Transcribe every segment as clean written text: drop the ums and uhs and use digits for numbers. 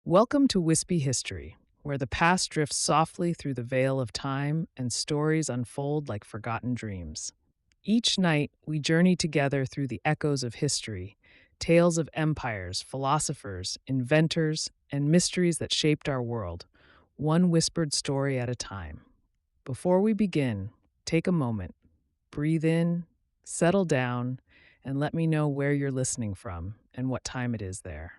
Welcome to Wispy History, where the past drifts softly through the veil of time and stories unfold like forgotten dreams. Each night, we journey together through the echoes of history, tales of empires, philosophers, inventors, and mysteries that shaped our world, one whispered story at a time. Before we begin, take a moment, breathe in, settle down, and let me know where you're listening from and what time it is there.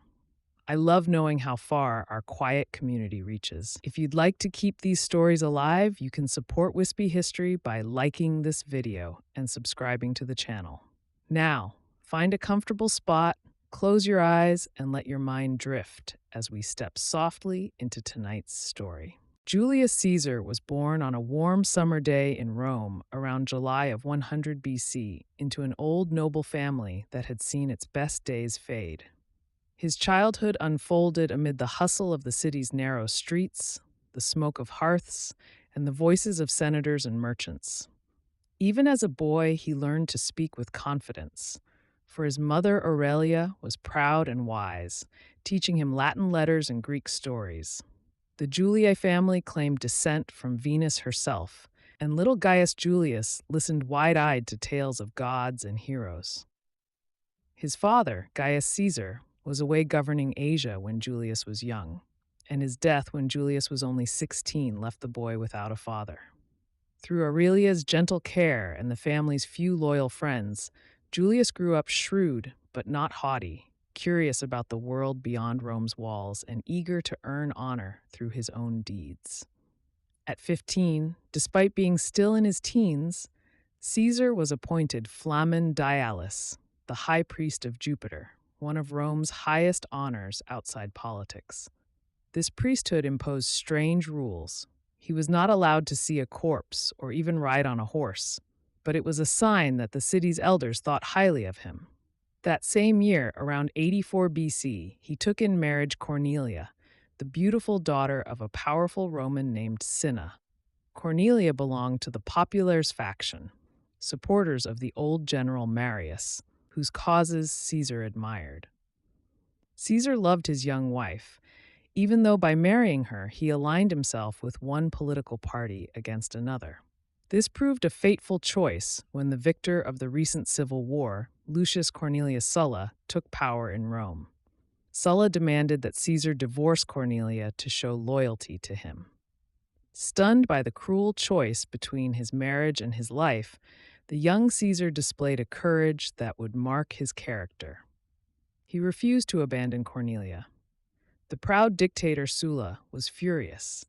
I love knowing how far our quiet community reaches. If you'd like to keep these stories alive, you can support Wispy History by liking this video and subscribing to the channel. Now, find a comfortable spot, close your eyes, and let your mind drift as we step softly into tonight's story. Julius Caesar was born on a warm summer day in Rome around July of 100 BC into an old noble family that had seen its best days fade. His childhood unfolded amid the hustle of the city's narrow streets, the smoke of hearths, and the voices of senators and merchants. Even as a boy, he learned to speak with confidence, for his mother Aurelia was proud and wise, teaching him Latin letters and Greek stories. The Julii family claimed descent from Venus herself, and little Gaius Julius listened wide-eyed to tales of gods and heroes. His father, Gaius Caesar, was away governing Asia when Julius was young, and his death when Julius was only 16 left the boy without a father. Through Aurelia's gentle care and the family's few loyal friends, Julius grew up shrewd but not haughty, curious about the world beyond Rome's walls and eager to earn honor through his own deeds. At 15, despite being still in his teens, Caesar was appointed Flamen Dialis, the high priest of Jupiter, one of Rome's highest honors outside politics. This priesthood imposed strange rules. He was not allowed to see a corpse or even ride on a horse, but it was a sign that the city's elders thought highly of him. That same year, around 84 BC, he took in marriage Cornelia, the beautiful daughter of a powerful Roman named Cinna. Cornelia belonged to the populares faction, supporters of the old general Marius, whose causes Caesar admired. Caesar loved his young wife, even though by marrying her he aligned himself with one political party against another. This proved a fateful choice when the victor of the recent civil war, Lucius Cornelius Sulla, took power in Rome. Sulla demanded that Caesar divorce Cornelia to show loyalty to him. Stunned by the cruel choice between his marriage and his life, the young Caesar displayed a courage that would mark his character. He refused to abandon Cornelia. The proud dictator Sulla was furious.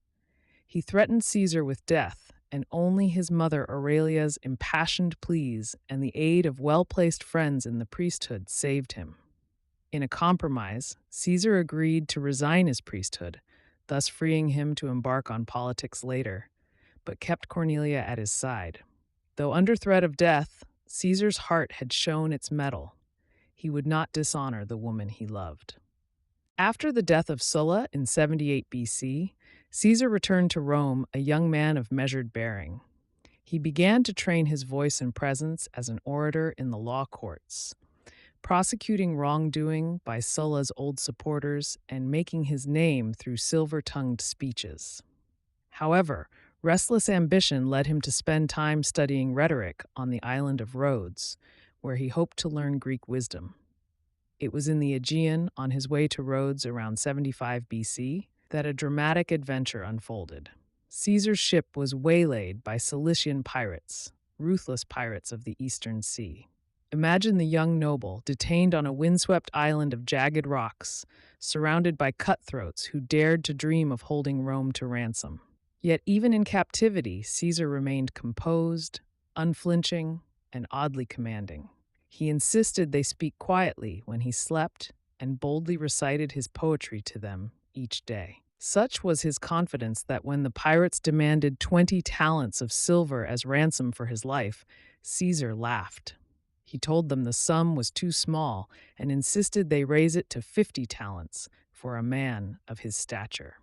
He threatened Caesar with death, and only his mother Aurelia's impassioned pleas and the aid of well-placed friends in the priesthood saved him. In a compromise, Caesar agreed to resign his priesthood, thus freeing him to embark on politics later, but kept Cornelia at his side. Though under threat of death, Caesar's heart had shown its mettle. He would not dishonor the woman he loved. After the death of Sulla in 78 BC, Caesar returned to Rome a young man of measured bearing. He began to train his voice and presence as an orator in the law courts, prosecuting wrongdoing by Sulla's old supporters and making his name through silver-tongued speeches. However, restless ambition led him to spend time studying rhetoric on the island of Rhodes, where he hoped to learn Greek wisdom. It was in the Aegean, on his way to Rhodes around 75 BC, that a dramatic adventure unfolded. Caesar's ship was waylaid by Cilician pirates, ruthless pirates of the Eastern Sea. Imagine the young noble detained on a windswept island of jagged rocks, surrounded by cutthroats who dared to dream of holding Rome to ransom. Yet even in captivity, Caesar remained composed, unflinching, and oddly commanding. He insisted they speak quietly when he slept and boldly recited his poetry to them each day. Such was his confidence that when the pirates demanded 20 talents of silver as ransom for his life, Caesar laughed. He told them the sum was too small and insisted they raise it to 50 talents for a man of his stature.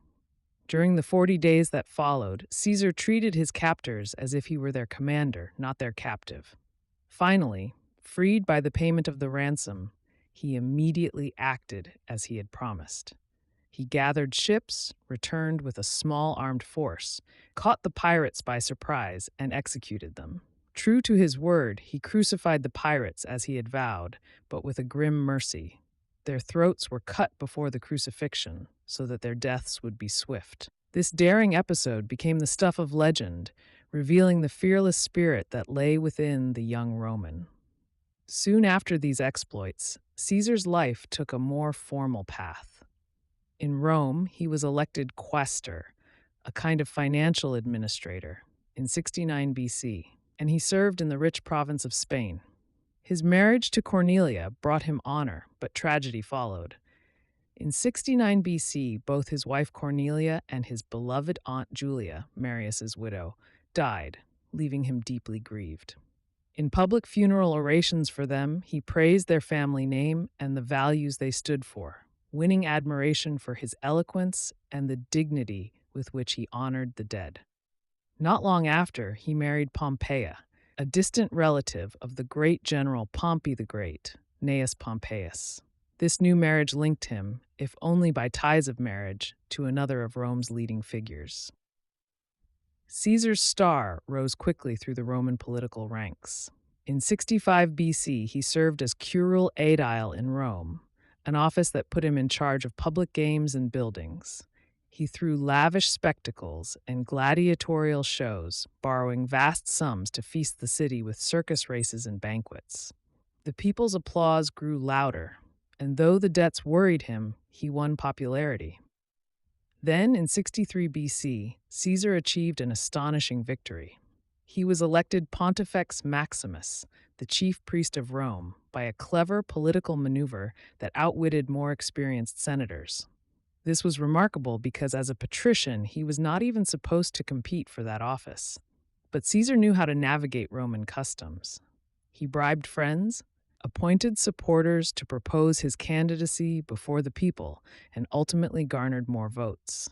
During the 40 days that followed, Caesar treated his captors as if he were their commander, not their captive. Finally, freed by the payment of the ransom, he immediately acted as he had promised. He gathered ships, returned with a small armed force, caught the pirates by surprise, and executed them. True to his word, he crucified the pirates as he had vowed, but with a grim mercy. Their throats were cut before the crucifixion, so that their deaths would be swift. This daring episode became the stuff of legend, revealing the fearless spirit that lay within the young Roman. Soon after these exploits, Caesar's life took a more formal path. In Rome, he was elected quaestor, a kind of financial administrator, in 69 BC, and he served in the rich province of Spain. His marriage to Cornelia brought him honor, but tragedy followed. In 69 BC, both his wife Cornelia and his beloved aunt Julia, Marius's widow, died, leaving him deeply grieved. In public funeral orations for them, he praised their family name and the values they stood for, winning admiration for his eloquence and the dignity with which he honored the dead. Not long after, he married Pompeia, a distant relative of the great general Pompey the Great, Gnaeus Pompeius. This new marriage linked him, if only by ties of marriage, to another of Rome's leading figures. Caesar's star rose quickly through the Roman political ranks. In 65 BC, he served as curule aedile in Rome, an office that put him in charge of public games and buildings. He threw lavish spectacles and gladiatorial shows, borrowing vast sums to feast the city with circus races and banquets. The people's applause grew louder, and though the debts worried him, he won popularity. Then, in 63 BC, Caesar achieved an astonishing victory. He was elected Pontifex Maximus, the chief priest of Rome, by a clever political maneuver that outwitted more experienced senators. This was remarkable because as a patrician, he was not even supposed to compete for that office. But Caesar knew how to navigate Roman customs. He bribed friends, appointed supporters to propose his candidacy before the people, and ultimately garnered more votes.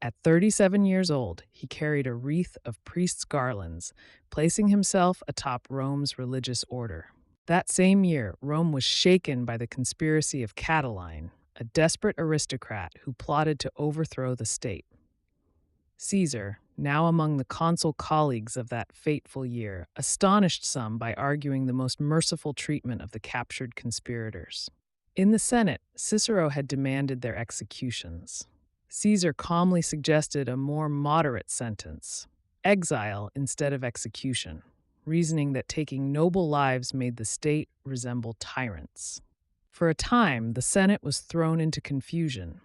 At 37 years old, he carried a wreath of priests' garlands, placing himself atop Rome's religious order. That same year, Rome was shaken by the conspiracy of Catiline, a desperate aristocrat who plotted to overthrow the state. Caesar, now among the consul colleagues of that fateful year, astonished some by arguing the most merciful treatment of the captured conspirators. In the Senate, Cicero had demanded their executions. Caesar calmly suggested a more moderate sentence, exile instead of execution, reasoning that taking noble lives made the state resemble tyrants. For a time, the Senate was thrown into confusion.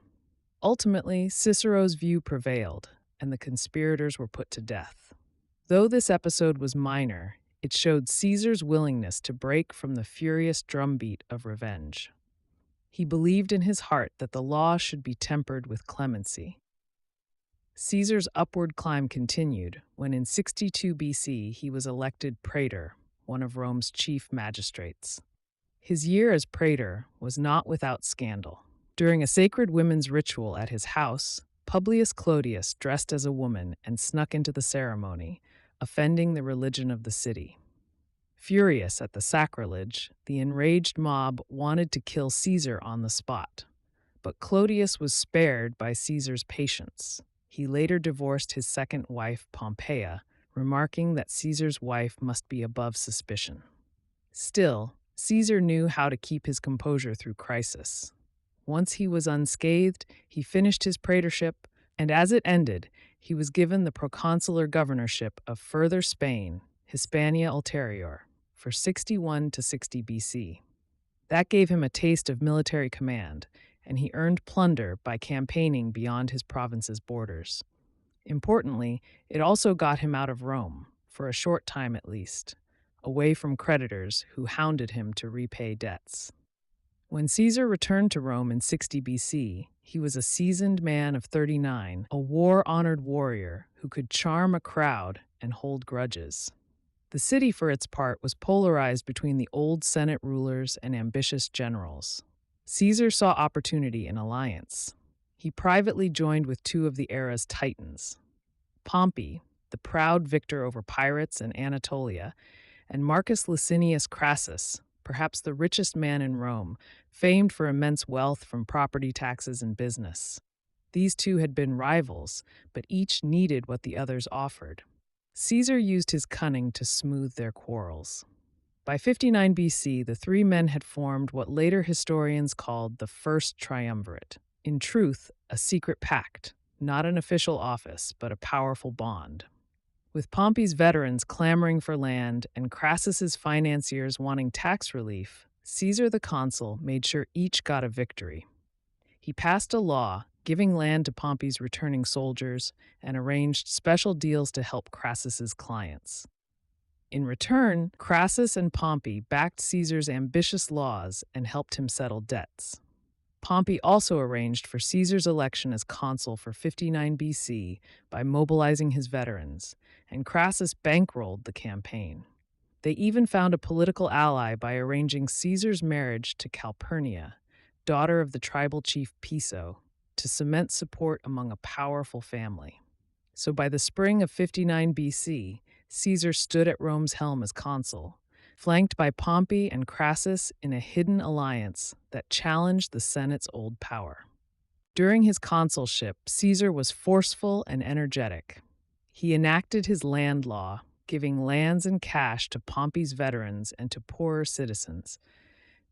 Ultimately, Cicero's view prevailed, and the conspirators were put to death. Though this episode was minor, it showed Caesar's willingness to break from the furious drumbeat of revenge. He believed in his heart that the law should be tempered with clemency. Caesar's upward climb continued when in 62 BC he was elected praetor, one of Rome's chief magistrates. His year as praetor was not without scandal. During a sacred women's ritual at his house, Publius Clodius dressed as a woman and snuck into the ceremony, offending the religion of the city. Furious at the sacrilege, the enraged mob wanted to kill Caesar on the spot. But Clodius was spared by Caesar's patience. He later divorced his second wife, Pompeia, remarking that Caesar's wife must be above suspicion. Still, Caesar knew how to keep his composure through crisis. Once he was unscathed, he finished his praetorship, and as it ended, he was given the proconsular governorship of Further Spain, Hispania Ulterior, for 61 to 60 BC. That gave him a taste of military command, and he earned plunder by campaigning beyond his province's borders. Importantly, it also got him out of Rome, for a short time at least, away from creditors who hounded him to repay debts. When Caesar returned to Rome in 60 BC, he was a seasoned man of 39, a war-honored warrior who could charm a crowd and hold grudges. The city, for its part, was polarized between the old Senate rulers and ambitious generals. Caesar saw opportunity in alliance. He privately joined with two of the era's titans, Pompey, the proud victor over pirates in Anatolia, and Marcus Licinius Crassus, perhaps the richest man in Rome, famed for immense wealth from property taxes and business. These two had been rivals, but each needed what the others offered. Caesar used his cunning to smooth their quarrels. By 59 BC, the three men had formed what later historians called the First Triumvirate. In truth, a secret pact, not an official office, but a powerful bond. With Pompey's veterans clamoring for land and Crassus's financiers wanting tax relief, Caesar the consul made sure each got a victory. He passed a law giving land to Pompey's returning soldiers and arranged special deals to help Crassus's clients. In return, Crassus and Pompey backed Caesar's ambitious laws and helped him settle debts. Pompey also arranged for Caesar's election as consul for 59 BC by mobilizing his veterans, and Crassus bankrolled the campaign. They even found a political ally by arranging Caesar's marriage to Calpurnia, daughter of the tribal chief Piso, to cement support among a powerful family. So by the spring of 59 BC, Caesar stood at Rome's helm as consul, flanked by Pompey and Crassus in a hidden alliance that challenged the Senate's old power. During his consulship, Caesar was forceful and energetic. He enacted his land law, giving lands and cash to Pompey's veterans and to poorer citizens,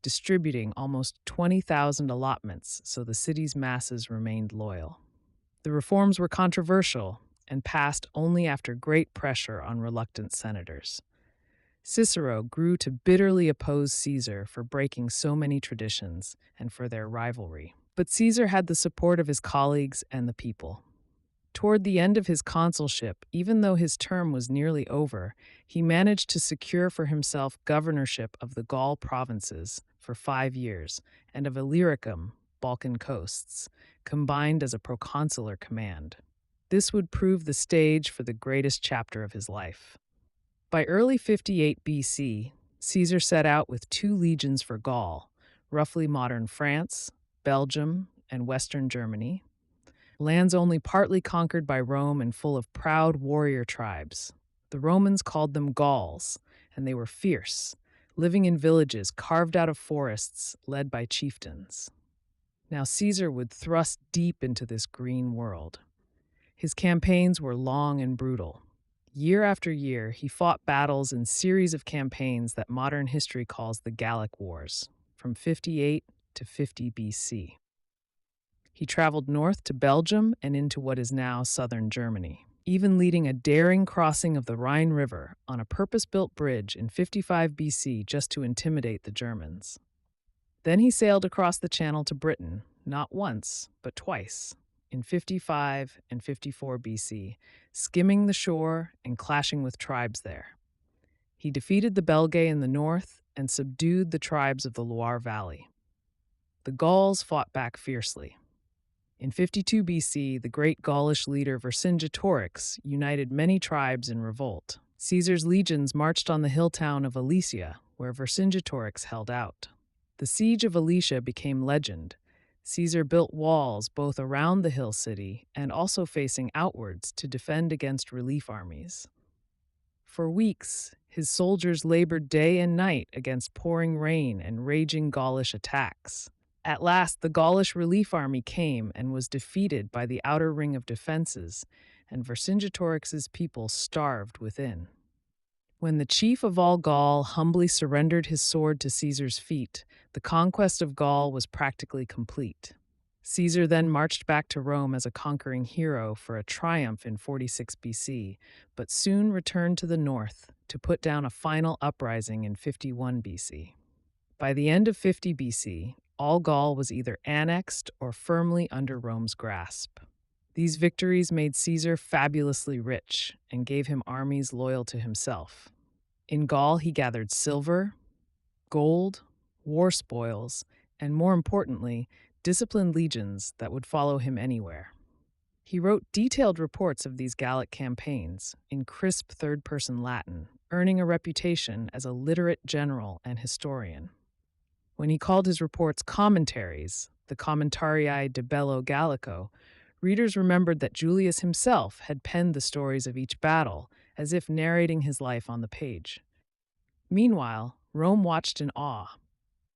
distributing almost 20,000 allotments so the city's masses remained loyal. The reforms were controversial and passed only after great pressure on reluctant senators. Cicero grew to bitterly oppose Caesar for breaking so many traditions and for their rivalry. But Caesar had the support of his colleagues and the people. Toward the end of his consulship, even though his term was nearly over, he managed to secure for himself governorship of the Gaul provinces for 5 years and of Illyricum, Balkan coasts, combined as a proconsular command. This would prove the stage for the greatest chapter of his life. By early 58 BC, Caesar set out with 2 legions for Gaul, roughly modern France, Belgium, and Western Germany, lands only partly conquered by Rome and full of proud warrior tribes. The Romans called them Gauls, and they were fierce, living in villages carved out of forests led by chieftains. Now Caesar would thrust deep into this green world. His campaigns were long and brutal. Year after year, he fought battles in series of campaigns that modern history calls the Gallic Wars, from 58 to 50 BC. He traveled north to Belgium and into what is now southern Germany, even leading a daring crossing of the Rhine River on a purpose-built bridge in 55 BC just to intimidate the Germans. Then he sailed across the Channel to Britain, not once, but twice, in 55 and 54 BC, skimming the shore and clashing with tribes there. He defeated the Belgae in the north and subdued the tribes of the Loire Valley. The Gauls fought back fiercely. In 52 BC, the great Gaulish leader Vercingetorix united many tribes in revolt. Caesar's legions marched on the hill town of Alesia, where Vercingetorix held out. The siege of Alesia became legend. Caesar built walls both around the hill city and also facing outwards to defend against relief armies. For weeks, his soldiers labored day and night against pouring rain and raging Gaulish attacks. At last, the Gaulish relief army came and was defeated by the outer ring of defenses, and Vercingetorix's people starved within. When the chief of all Gaul humbly surrendered his sword to Caesar's feet, the conquest of Gaul was practically complete. Caesar then marched back to Rome as a conquering hero for a triumph in 46 BC, but soon returned to the north to put down a final uprising in 51 BC. By the end of 50 BC, all Gaul was either annexed or firmly under Rome's grasp. These victories made Caesar fabulously rich and gave him armies loyal to himself. In Gaul, he gathered silver, gold, war spoils, and more importantly, disciplined legions that would follow him anywhere. He wrote detailed reports of these Gallic campaigns in crisp third-person Latin, earning a reputation as a literate general and historian. When he called his reports commentaries, the Commentarii de Bello Gallico, readers remembered that Julius himself had penned the stories of each battle, as if narrating his life on the page. Meanwhile, Rome watched in awe.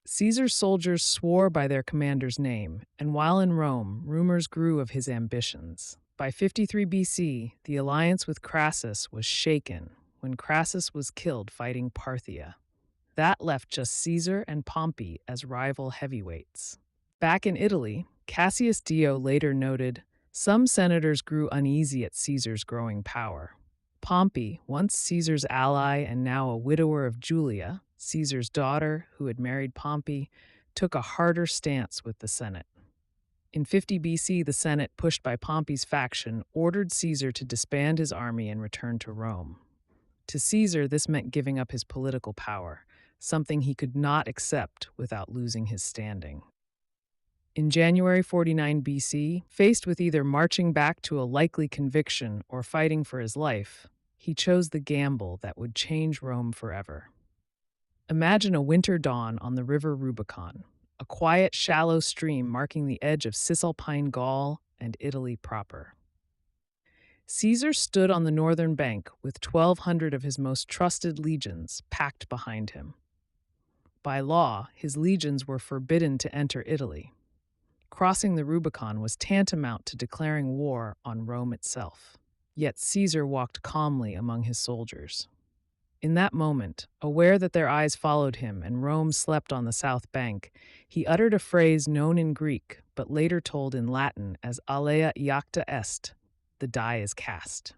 Caesar's soldiers swore by their commander's name, and while in Rome, rumors grew of his ambitions. By 53 BC, the alliance with Crassus was shaken when Crassus was killed fighting Parthia. That left just Caesar and Pompey as rival heavyweights. Back in Italy, Cassius Dio later noted, "Some senators grew uneasy at Caesar's growing power. Pompey, once Caesar's ally and now a widower of Julia, Caesar's daughter, who had married Pompey, took a harder stance with the Senate." In 50 BC, the Senate, pushed by Pompey's faction, ordered Caesar to disband his army and return to Rome. To Caesar, this meant giving up his political power, something he could not accept without losing his standing. In January 49 BC, faced with either marching back to a likely conviction or fighting for his life, he chose the gamble that would change Rome forever. Imagine a winter dawn on the river Rubicon, a quiet, shallow stream marking the edge of Cisalpine Gaul and Italy proper. Caesar stood on the northern bank with 1,200 of his most trusted legions packed behind him. By law, his legions were forbidden to enter Italy. Crossing the Rubicon was tantamount to declaring war on Rome itself. Yet Caesar walked calmly among his soldiers. In that moment, aware that their eyes followed him and Rome slept on the south bank, he uttered a phrase known in Greek but later told in Latin as alea iacta est, the die is cast.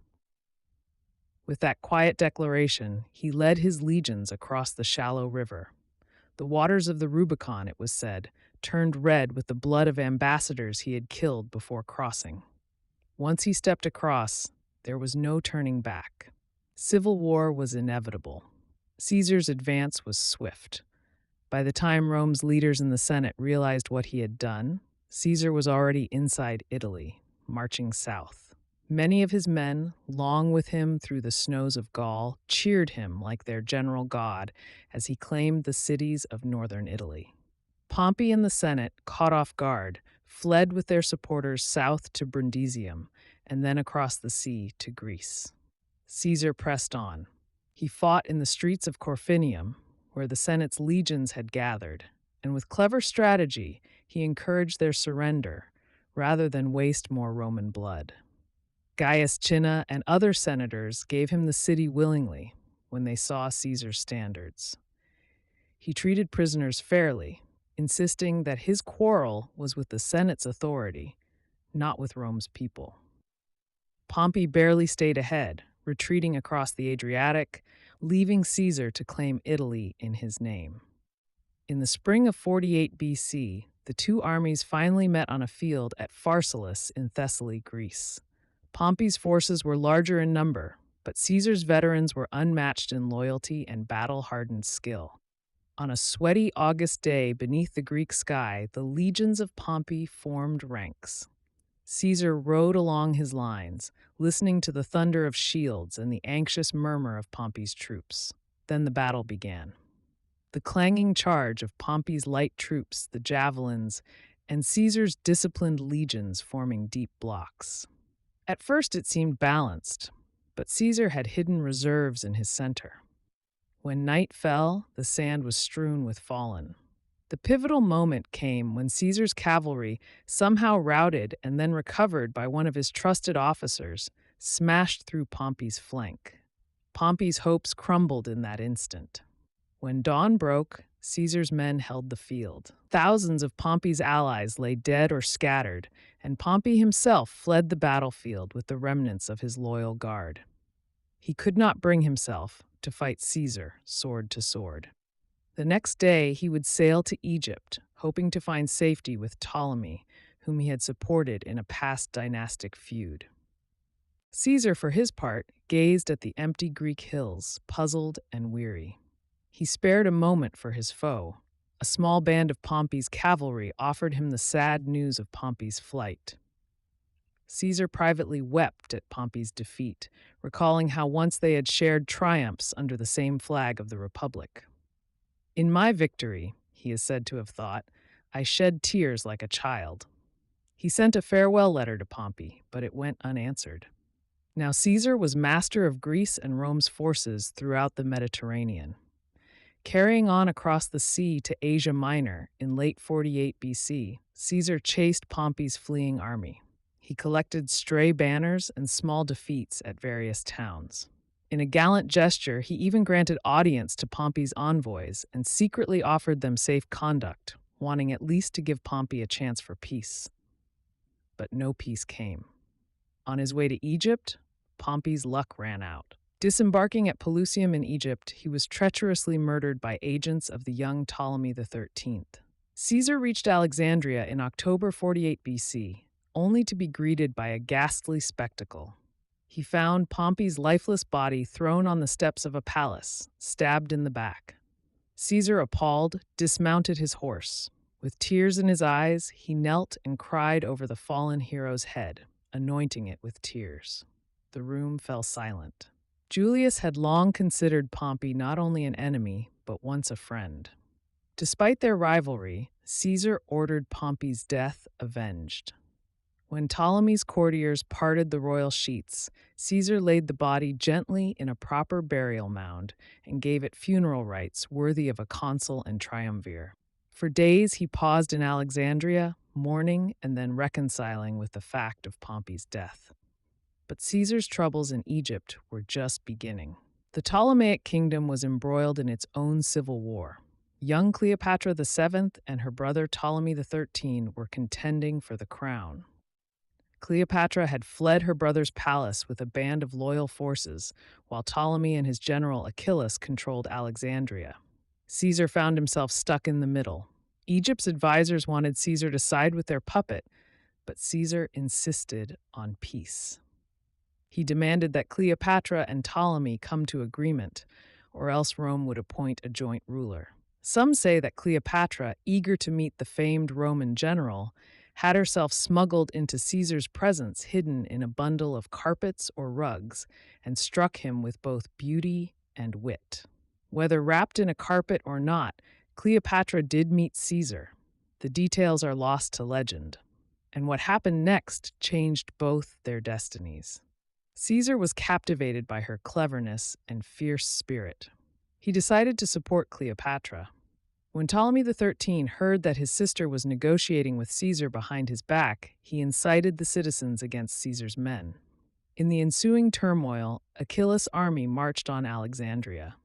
With that quiet declaration, he led his legions across the shallow river. The waters of the Rubicon, it was said, turned red with the blood of ambassadors he had killed before crossing. Once he stepped across, there was no turning back. Civil war was inevitable. Caesar's advance was swift. By the time Rome's leaders in the Senate realized what he had done, Caesar was already inside Italy, marching south. Many of his men, long with him through the snows of Gaul, cheered him like their general god as he claimed the cities of northern Italy. Pompey and the Senate, caught off guard, fled with their supporters south to Brundisium and then across the sea to Greece. Caesar pressed on. He fought in the streets of Corfinium, where the Senate's legions had gathered, and with clever strategy, he encouraged their surrender rather than waste more Roman blood. Gaius Cinna and other senators gave him the city willingly when they saw Caesar's standards. He treated prisoners fairly, insisting that his quarrel was with the Senate's authority, not with Rome's people. Pompey barely stayed ahead, retreating across the Adriatic, leaving Caesar to claim Italy in his name. In the spring of 48 BC, the two armies finally met on a field at Pharsalus in Thessaly, Greece. Pompey's forces were larger in number, but Caesar's veterans were unmatched in loyalty and battle-hardened skill. On a sweaty August day beneath the Greek sky, the legions of Pompey formed ranks. Caesar rode along his lines, listening to the thunder of shields and the anxious murmur of Pompey's troops. Then the battle began. The clanging charge of Pompey's light troops, the javelins, and Caesar's disciplined legions forming deep blocks. At first it seemed balanced, but Caesar had hidden reserves in his center. When night fell, the sand was strewn with fallen. The pivotal moment came when Caesar's cavalry, somehow routed and then recovered by one of his trusted officers, smashed through Pompey's flank. Pompey's hopes crumbled in that instant. When dawn broke, Caesar's men held the field. Thousands of Pompey's allies lay dead or scattered, and Pompey himself fled the battlefield with the remnants of his loyal guard. He could not bring himself to fight Caesar sword to sword. The next day, he would sail to Egypt, hoping to find safety with Ptolemy, whom he had supported in a past dynastic feud. Caesar, for his part, gazed at the empty Greek hills, puzzled and weary. He spared a moment for his foe. A small band of Pompey's cavalry offered him the sad news of Pompey's flight. Caesar privately wept at Pompey's defeat, recalling how once they had shared triumphs under the same flag of the Republic. "In my victory," he is said to have thought, "I shed tears like a child." He sent a farewell letter to Pompey, but it went unanswered. Now Caesar was master of Greece and Rome's forces throughout the Mediterranean. Carrying on across the sea to Asia Minor in late 48 BC, Caesar chased Pompey's fleeing army. He collected stray banners and small defeats at various towns. In a gallant gesture, he even granted audience to Pompey's envoys and secretly offered them safe conduct, wanting at least to give Pompey a chance for peace. But no peace came. On his way to Egypt, Pompey's luck ran out. Disembarking at Pelusium in Egypt, he was treacherously murdered by agents of the young Ptolemy XIII. Caesar reached Alexandria in October 48 BC, only to be greeted by a ghastly spectacle. He found Pompey's lifeless body thrown on the steps of a palace, stabbed in the back. Caesar, appalled, dismounted his horse. With tears in his eyes, he knelt and cried over the fallen hero's head, anointing it with tears. The room fell silent. Julius had long considered Pompey not only an enemy, but once a friend. Despite their rivalry, Caesar ordered Pompey's death avenged. When Ptolemy's courtiers parted the royal sheets, Caesar laid the body gently in a proper burial mound and gave it funeral rites worthy of a consul and triumvir. For days he paused in Alexandria, mourning and then reconciling with the fact of Pompey's death. But Caesar's troubles in Egypt were just beginning. The Ptolemaic kingdom was embroiled in its own civil war. Young Cleopatra VII and her brother Ptolemy XIII were contending for the crown. Cleopatra had fled her brother's palace with a band of loyal forces, while Ptolemy and his general Achillas controlled Alexandria. Caesar found himself stuck in the middle. Egypt's advisors wanted Caesar to side with their puppet, but Caesar insisted on peace. He demanded that Cleopatra and Ptolemy come to agreement, or else Rome would appoint a joint ruler. Some say that Cleopatra, eager to meet the famed Roman general, had herself smuggled into Caesar's presence hidden in a bundle of carpets or rugs, and struck him with both beauty and wit. Whether wrapped in a carpet or not, Cleopatra did meet Caesar. The details are lost to legend, and what happened next changed both their destinies. Caesar was captivated by her cleverness and fierce spirit. He decided to support Cleopatra. When Ptolemy XIII heard that his sister was negotiating with Caesar behind his back, he incited the citizens against Caesar's men. In the ensuing turmoil, Achillas' army marched on Alexandria.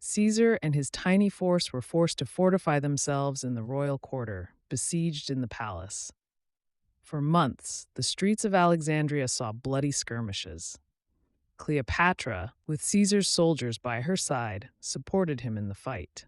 Caesar and his tiny force were forced to fortify themselves in the royal quarter, besieged in the palace. For months, the streets of Alexandria saw bloody skirmishes. Cleopatra, with Caesar's soldiers by her side, supported him in the fight.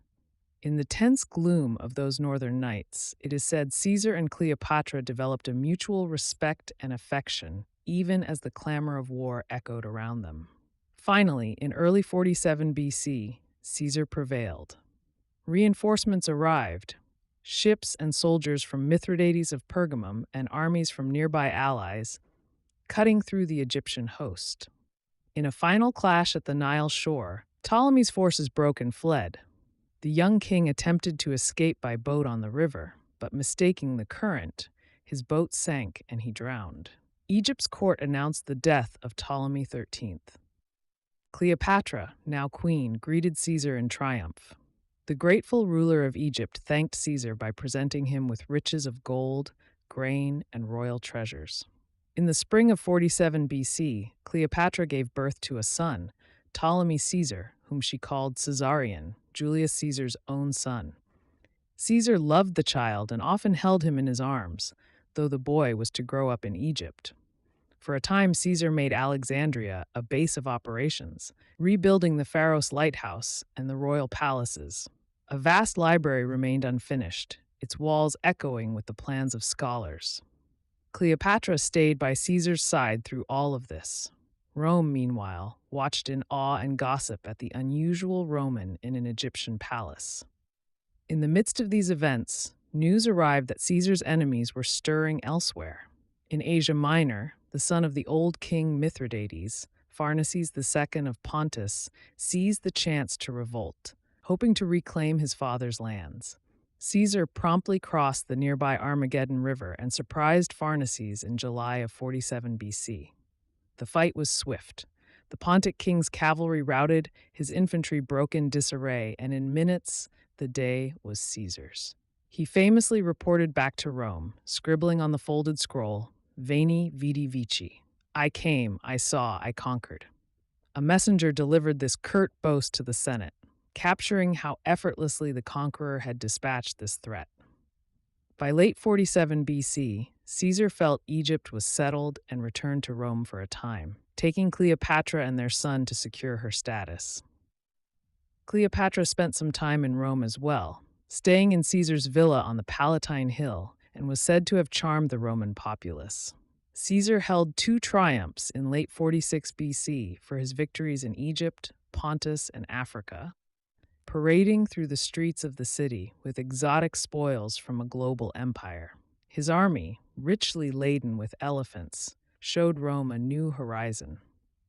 In the tense gloom of those northern nights, it is said Caesar and Cleopatra developed a mutual respect and affection, even as the clamor of war echoed around them. Finally, in early 47 BC, Caesar prevailed. Reinforcements arrived. Ships and soldiers from Mithridates of Pergamum and armies from nearby allies, cutting through the Egyptian host. In a final clash at the Nile shore, Ptolemy's forces broke and fled. The young king attempted to escape by boat on the river, but mistaking the current, his boat sank and he drowned. Egypt's court announced the death of Ptolemy XIII. Cleopatra, now queen, greeted Caesar in triumph. The grateful ruler of Egypt thanked Caesar by presenting him with riches of gold, grain, and royal treasures. In the spring of 47 BC, Cleopatra gave birth to a son, Ptolemy Caesar, whom she called Caesarion, Julius Caesar's own son. Caesar loved the child and often held him in his arms, though the boy was to grow up in Egypt. For a time, Caesar made Alexandria a base of operations, rebuilding the Pharos lighthouse and the royal palaces. A vast library remained unfinished, its walls echoing with the plans of scholars. Cleopatra stayed by Caesar's side through all of this. Rome, meanwhile, watched in awe and gossip at the unusual Roman in an Egyptian palace. In the midst of these events, news arrived that Caesar's enemies were stirring elsewhere. In Asia Minor, the son of the old king Mithridates, Pharnaces II of Pontus, seized the chance to revolt, hoping to reclaim his father's lands. Caesar promptly crossed the nearby Armageddon River and surprised Pharnaces in July of 47 BC. The fight was swift. The Pontic king's cavalry routed, his infantry broke in disarray, and in minutes the day was Caesar's. He famously reported back to Rome, scribbling on the folded scroll, Veni, vidi, vici. I came, I saw, I conquered. A messenger delivered this curt boast to the Senate, capturing how effortlessly the conqueror had dispatched this threat. By late 47 BC, Caesar felt Egypt was settled and returned to Rome for a time, taking Cleopatra and their son to secure her status. Cleopatra spent some time in Rome as well, staying in Caesar's villa on the Palatine Hill, and was said to have charmed the Roman populace. Caesar held 2 triumphs in late 46 BC for his victories in Egypt, Pontus, and Africa, parading through the streets of the city with exotic spoils from a global empire. His army, richly laden with elephants, showed Rome a new horizon.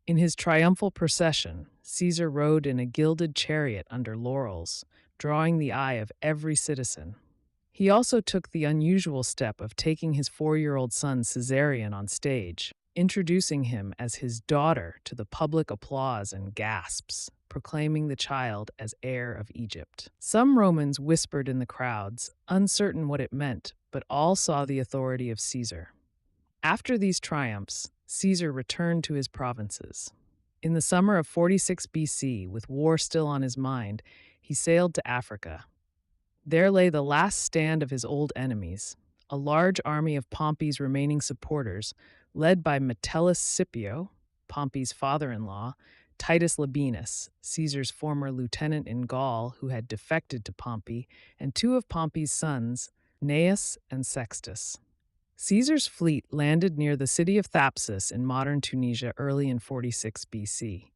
In his triumphal procession, Caesar rode in a gilded chariot under laurels, drawing the eye of every citizen. He also took the unusual step of taking his 4-year-old son Caesarion on stage, introducing him as his daughter to the public applause and gasps, proclaiming the child as heir of Egypt. Some Romans whispered in the crowds, uncertain what it meant, but all saw the authority of Caesar. After these triumphs, Caesar returned to his provinces. In the summer of 46 BC, with war still on his mind, he sailed to Africa. There lay the last stand of his old enemies, a large army of Pompey's remaining supporters, led by Metellus Scipio, Pompey's father-in-law, Titus Labienus, Caesar's former lieutenant in Gaul who had defected to Pompey, and 2 of Pompey's sons, Gnaeus and Sextus. Caesar's fleet landed near the city of Thapsus in modern Tunisia early in 46 BC.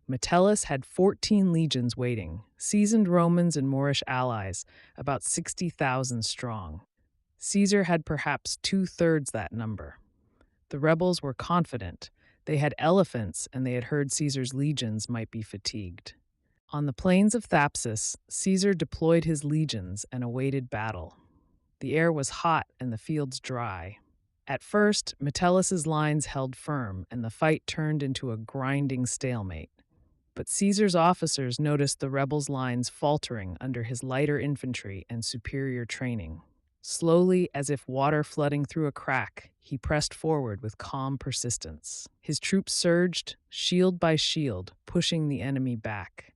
Metellus had 14 legions waiting, seasoned Romans and Moorish allies, about 60,000 strong. Caesar had perhaps 2/3 that number. The rebels were confident. They had elephants, and they had heard Caesar's legions might be fatigued. On the plains of Thapsus, Caesar deployed his legions and awaited battle. The air was hot and the fields dry. At first, Metellus's lines held firm, and the fight turned into a grinding stalemate. But Caesar's officers noticed the rebels' lines faltering under his lighter infantry and superior training. Slowly, as if water flooding through a crack, he pressed forward with calm persistence. His troops surged, shield by shield, pushing the enemy back.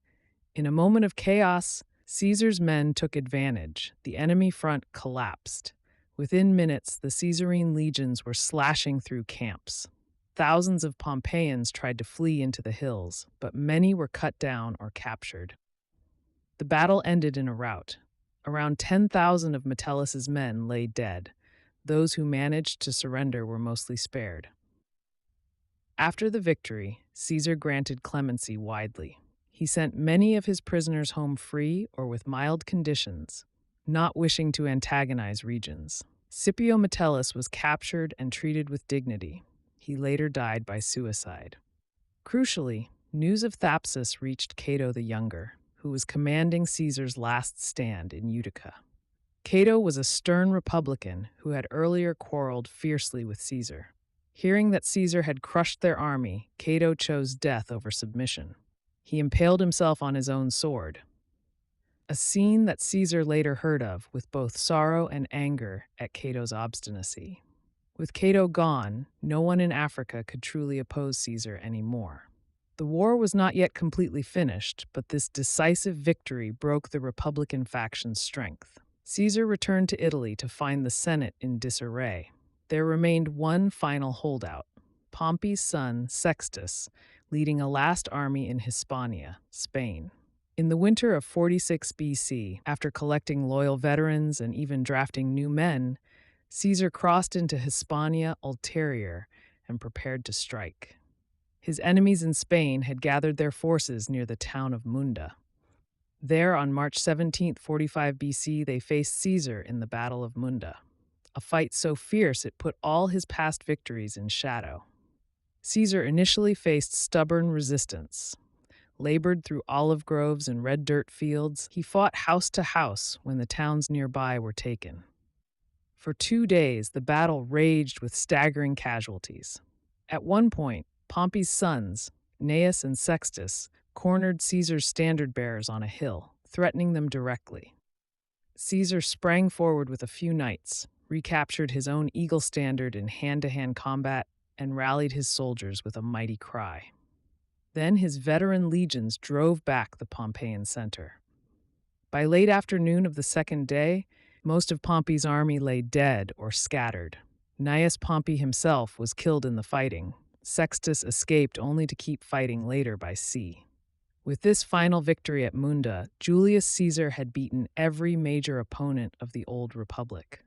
In a moment of chaos, Caesar's men took advantage. The enemy front collapsed. Within minutes, the Caesarine legions were slashing through camps. Thousands of Pompeians tried to flee into the hills, but many were cut down or captured. The battle ended in a rout. Around 10,000 of Metellus's men lay dead. Those who managed to surrender were mostly spared. After the victory, Caesar granted clemency widely. He sent many of his prisoners home free or with mild conditions, not wishing to antagonize regions. Scipio Metellus was captured and treated with dignity. He later died by suicide. Crucially, news of Thapsus reached Cato the Younger, who was commanding Caesar's last stand in Utica. Cato was a stern Republican who had earlier quarreled fiercely with Caesar. Hearing that Caesar had crushed their army, Cato chose death over submission. He impaled himself on his own sword, a scene that Caesar later heard of with both sorrow and anger at Cato's obstinacy. With Cato gone, no one in Africa could truly oppose Caesar anymore. The war was not yet completely finished, but this decisive victory broke the Republican faction's strength. Caesar returned to Italy to find the Senate in disarray. There remained one final holdout, Pompey's son Sextus, leading a last army in Hispania, Spain. In the winter of 46 BC, after collecting loyal veterans and even drafting new men, Caesar crossed into Hispania Ulterior and prepared to strike. His enemies in Spain had gathered their forces near the town of Munda. There, on March 17, 45 BC, they faced Caesar in the Battle of Munda, a fight so fierce it put all his past victories in shadow. Caesar initially faced stubborn resistance. Labored through olive groves and red dirt fields, he fought house to house when the towns nearby were taken. For 2 days, the battle raged with staggering casualties. At one point, Pompey's sons, Gnaeus and Sextus, cornered Caesar's standard-bearers on a hill, threatening them directly. Caesar sprang forward with a few knights, recaptured his own eagle standard in hand-to-hand combat, and rallied his soldiers with a mighty cry. Then his veteran legions drove back the Pompeian center. By late afternoon of the second day, most of Pompey's army lay dead or scattered. Gnaeus Pompey himself was killed in the fighting. Sextus escaped only to keep fighting later by sea. With this final victory at Munda, Julius Caesar had beaten every major opponent of the old republic.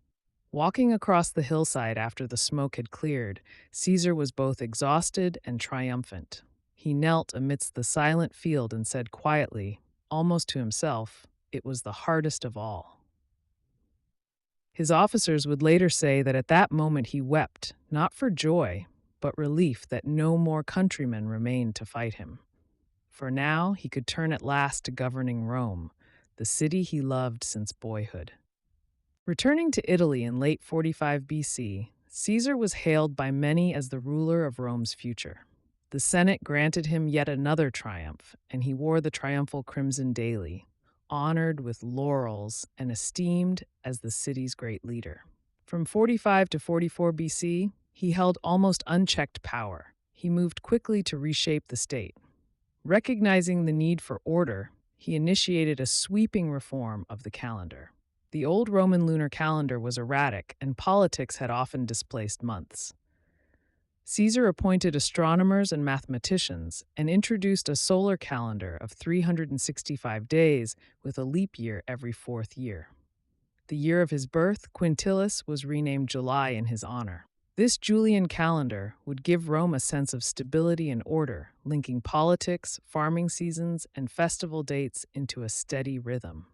Walking across the hillside after the smoke had cleared, Caesar was both exhausted and triumphant. He knelt amidst the silent field and said quietly, almost to himself, it was the hardest of all. His officers would later say that at that moment he wept, not for joy, but relief that no more countrymen remained to fight him. For now he could turn at last to governing Rome, the city he loved since boyhood. Returning to Italy in late 45 BC, Caesar was hailed by many as the ruler of Rome's future. The Senate granted him yet another triumph, and he wore the triumphal crimson daily, honored with laurels and esteemed as the city's great leader. From 45 to 44 BC, he held almost unchecked power. He moved quickly to reshape the state. Recognizing the need for order, he initiated a sweeping reform of the calendar. The old Roman lunar calendar was erratic, and politics had often displaced months. Caesar appointed astronomers and mathematicians and introduced a solar calendar of 365 days with a leap year every fourth year. The year of his birth, Quintilis, was renamed July in his honor. This Julian calendar would give Rome a sense of stability and order, linking politics, farming seasons, and festival dates into a steady rhythm.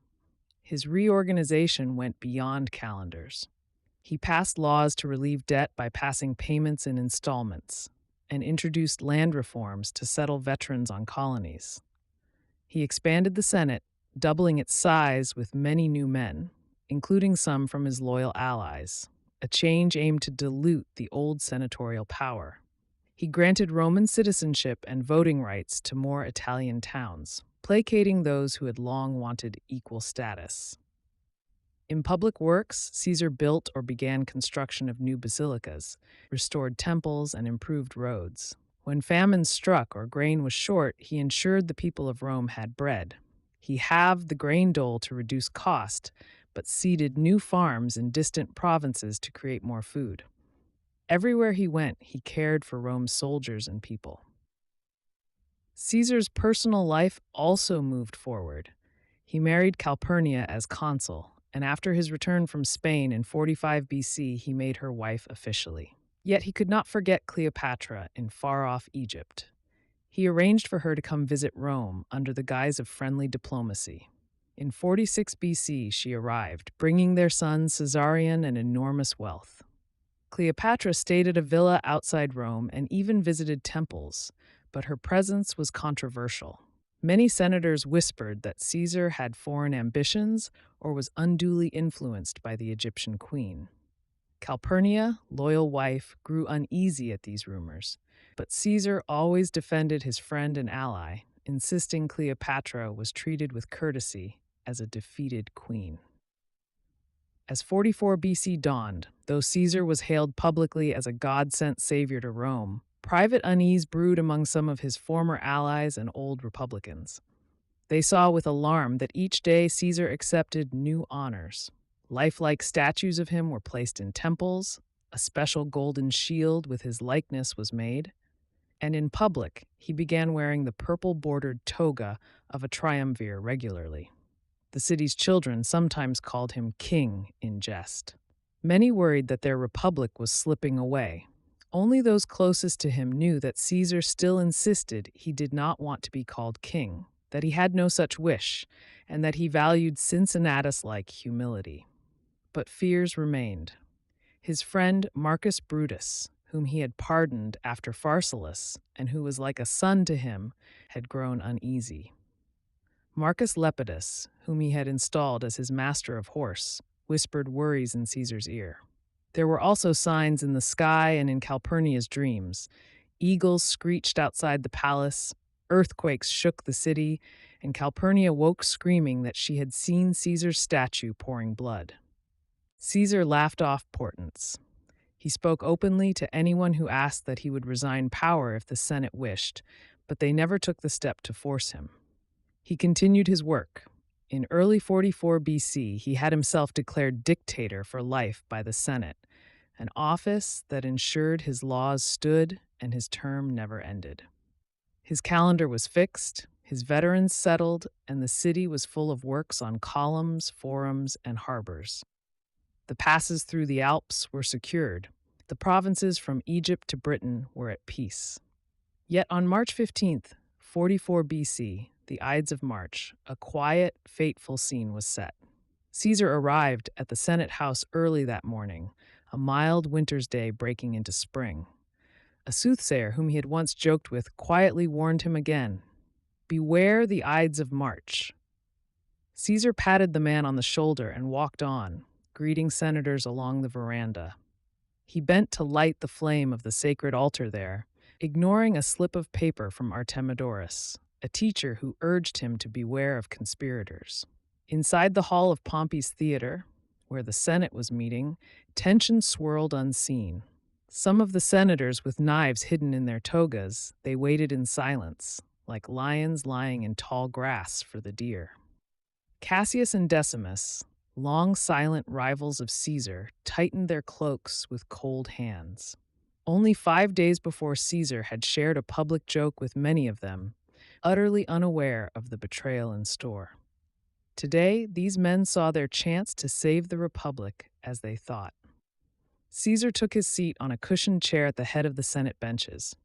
His reorganization went beyond calendars. He passed laws to relieve debt by passing payments in installments, and introduced land reforms to settle veterans on colonies. He expanded the Senate, doubling its size with many new men, including some from his loyal allies, a change aimed to dilute the old senatorial power. He granted Roman citizenship and voting rights to more Italian towns, placating those who had long wanted equal status. In public works, Caesar built or began construction of new basilicas, restored temples, and improved roads. When famine struck or grain was short, he ensured the people of Rome had bread. He halved the grain dole to reduce cost, but seeded new farms in distant provinces to create more food. Everywhere he went, he cared for Rome's soldiers and people. Caesar's personal life also moved forward. He married Calpurnia as consul, and after his return from Spain in 45 BC, he made her wife officially. Yet he could not forget Cleopatra in far-off Egypt. He arranged for her to come visit Rome under the guise of friendly diplomacy. In 46 BC, she arrived, bringing their son Caesarion an enormous wealth. Cleopatra stayed at a villa outside Rome and even visited temples, but her presence was controversial. Many senators whispered that Caesar had foreign ambitions or was unduly influenced by the Egyptian queen. Calpurnia, loyal wife, grew uneasy at these rumors, but Caesar always defended his friend and ally, insisting Cleopatra was treated with courtesy as a defeated queen. As 44 BC dawned, though Caesar was hailed publicly as a God-sent savior to Rome, private unease brewed among some of his former allies and old republicans. They saw with alarm that each day Caesar accepted new honors. Lifelike statues of him were placed in temples, a special golden shield with his likeness was made, and in public he began wearing the purple-bordered toga of a triumvir regularly. The city's children sometimes called him king in jest. Many worried that their republic was slipping away. Only those closest to him knew that Caesar still insisted he did not want to be called king, that he had no such wish, and that he valued Cincinnatus-like humility. But fears remained. His friend Marcus Brutus, whom he had pardoned after Pharsalus, and who was like a son to him, had grown uneasy. Marcus Lepidus, whom he had installed as his master of horse, whispered worries in Caesar's ear. There were also signs in the sky and in Calpurnia's dreams. Eagles screeched outside the palace, earthquakes shook the city, and Calpurnia woke screaming that she had seen Caesar's statue pouring blood. Caesar laughed off portents. He spoke openly to anyone who asked that he would resign power if the Senate wished, but they never took the step to force him. He continued his work. In early 44 BC, he had himself declared dictator for life by the Senate, an office that ensured his laws stood and his term never ended. His calendar was fixed, his veterans settled, and the city was full of works on columns, forums, and harbors. The passes through the Alps were secured. The provinces from Egypt to Britain were at peace. Yet on March 15th, 44 BC, the Ides of March, a quiet, fateful scene was set. Caesar arrived at the Senate house early that morning, a mild winter's day breaking into spring. A soothsayer whom he had once joked with quietly warned him again, "Beware the Ides of March." Caesar patted the man on the shoulder and walked on, greeting senators along the veranda. He bent to light the flame of the sacred altar there, ignoring a slip of paper from Artemidorus, a teacher who urged him to beware of conspirators. Inside the hall of Pompey's theater, where the Senate was meeting, tension swirled unseen. Some of the senators with knives hidden in their togas, they waited in silence, like lions lying in tall grass for the deer. Cassius and Decimus, long silent rivals of Caesar, tightened their cloaks with cold hands. Only 5 days before Caesar had shared a public joke with many of them, utterly unaware of the betrayal in store. Today, these men saw their chance to save the Republic as they thought. Caesar took his seat on a cushioned chair at the head of the Senate benches.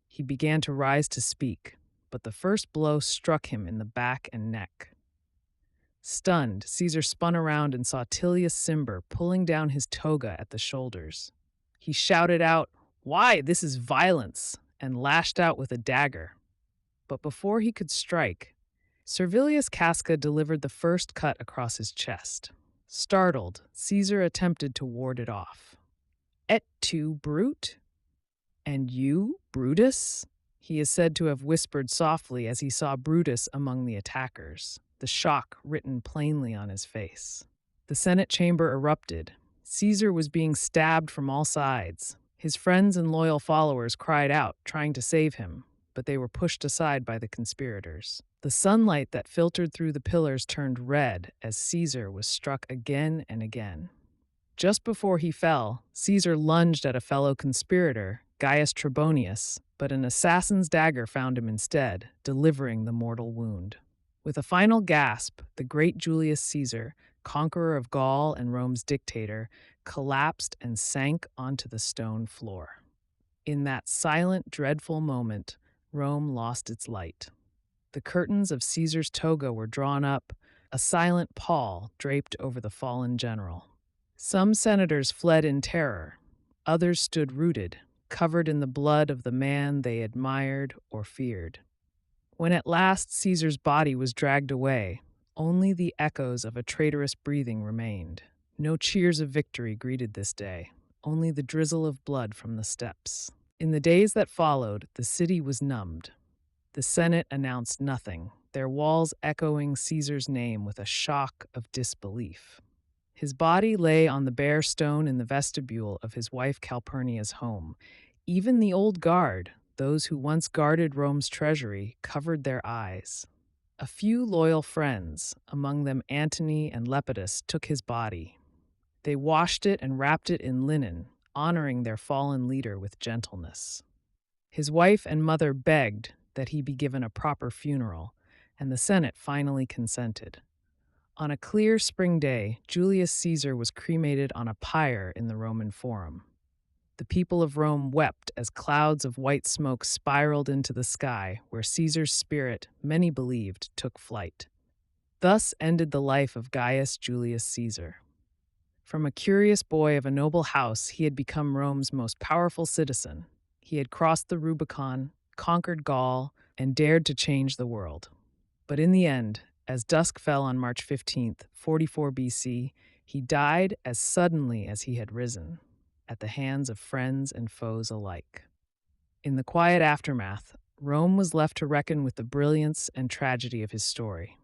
He began to rise to speak, but the first blow struck him in the back and neck. Stunned, Caesar spun around and saw Tullius Cimber pulling down his toga at the shoulders. He shouted out, "Why, this is violence," and lashed out with a dagger. But before he could strike, Servilius Casca delivered the first cut across his chest. Startled, Caesar attempted to ward it off. "Et tu, Brute? And you, Brutus?" he is said to have whispered softly as he saw Brutus among the attackers, the shock written plainly on his face. The Senate chamber erupted. Caesar was being stabbed from all sides. His friends and loyal followers cried out, trying to save him, but they were pushed aside by the conspirators. The sunlight that filtered through the pillars turned red as Caesar was struck again and again. Just before he fell, Caesar lunged at a fellow conspirator, Gaius Trebonius, but an assassin's dagger found him instead, delivering the mortal wound. With a final gasp, the great Julius Caesar, conqueror of Gaul and Rome's dictator, collapsed and sank onto the stone floor. In that silent, dreadful moment, Rome lost its light. The curtains of Caesar's toga were drawn up, a silent pall draped over the fallen general. Some senators fled in terror. Others stood rooted, covered in the blood of the man they admired or feared. When at last Caesar's body was dragged away, only the echoes of a traitorous breathing remained. No cheers of victory greeted this day, only the drizzle of blood from the steps. In the days that followed, the city was numbed. The Senate announced nothing, their walls echoing Caesar's name with a shock of disbelief. His body lay on the bare stone in the vestibule of his wife Calpurnia's home. Even the old guard, those who once guarded Rome's treasury, covered their eyes. A few loyal friends, among them Antony and Lepidus, took his body. They washed it and wrapped it in linen, honoring their fallen leader with gentleness. His wife and mother begged that he be given a proper funeral, and the Senate finally consented. On a clear spring day, Julius Caesar was cremated on a pyre in the Roman Forum. The people of Rome wept as clouds of white smoke spiraled into the sky, where Caesar's spirit, many believed, took flight. Thus ended the life of Gaius Julius Caesar. From a curious boy of a noble house, he had become Rome's most powerful citizen. He had crossed the Rubicon, conquered Gaul, and dared to change the world. But in the end, as dusk fell on March 15th, 44 BC, he died as suddenly as he had risen, at the hands of friends and foes alike. In the quiet aftermath, Rome was left to reckon with the brilliance and tragedy of his story.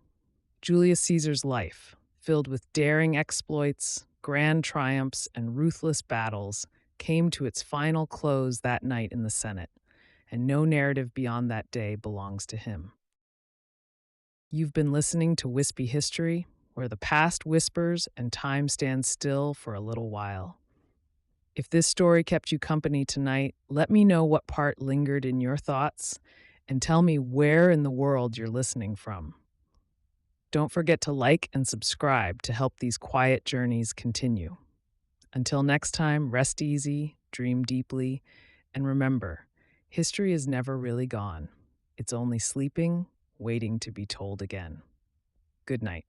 Julius Caesar's life, filled with daring exploits, grand triumphs, and ruthless battles, came to its final close that night in the Senate, and no narrative beyond that day belongs to him. You've been listening to Wispy History, where the past whispers and time stands still for a little while. If this story kept you company tonight, let me know what part lingered in your thoughts and tell me where in the world you're listening from. Don't forget to like and subscribe to help these quiet journeys continue. Until next time, rest easy, dream deeply, and remember, history is never really gone. It's only sleeping, waiting to be told again. Good night.